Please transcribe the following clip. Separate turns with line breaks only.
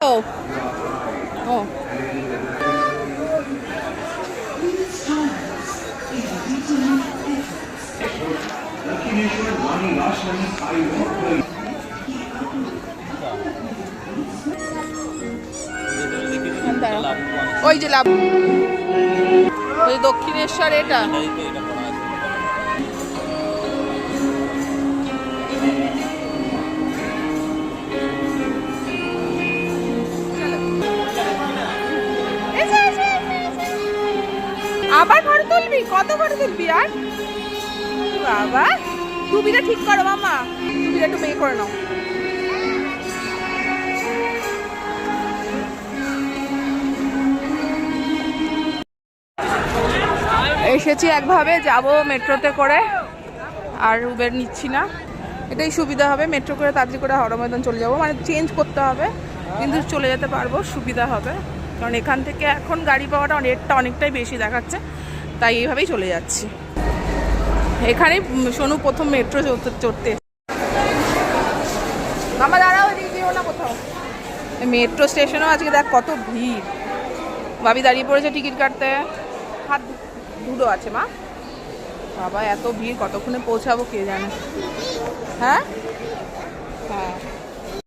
ও ও ওই যে লাভ ওই দক্ষিণেশ্বর এটা আবার ফটো তুলবি? কত ফটো তুলবি আর? বাবা টুপিটা ঠিক করো মামা, টুপিটা একটু বের করে নাও। এসেছি একভাবে, যাব মেট্রোতে করে, আর উবের নিচ্ছি না। এটাই সুবিধা হবে, মেট্রো করে তাড়াতাড়ি করে হাওড়া ময়দান চলে যাব, মানে চেঞ্জ করতে হবে কিন্তু চলে যেতে পারবো, সুবিধা হবে। কারণ এখান থেকে এখন গাড়ি পাওয়াটা রেটটা অনেকটাই বেশি দেখাচ্ছে, তাই এইভাবেই চলে যাচ্ছি। এখানে সোনু প্রথম মেট্রো চড়তে। মামা দাঁড়াও, এদিকে যেও না কোথাও। মেট্রো স্টেশনেও আজকে দেখ কত ভিড়, ভাবি দাঁড়িয়ে পড়েছে টিকিট কাটতে, হাত ধুলো আছে মা। বাবা এত ভিড়, কতক্ষণে পৌঁছাবো কে জানে। হ্যাঁ হ্যাঁ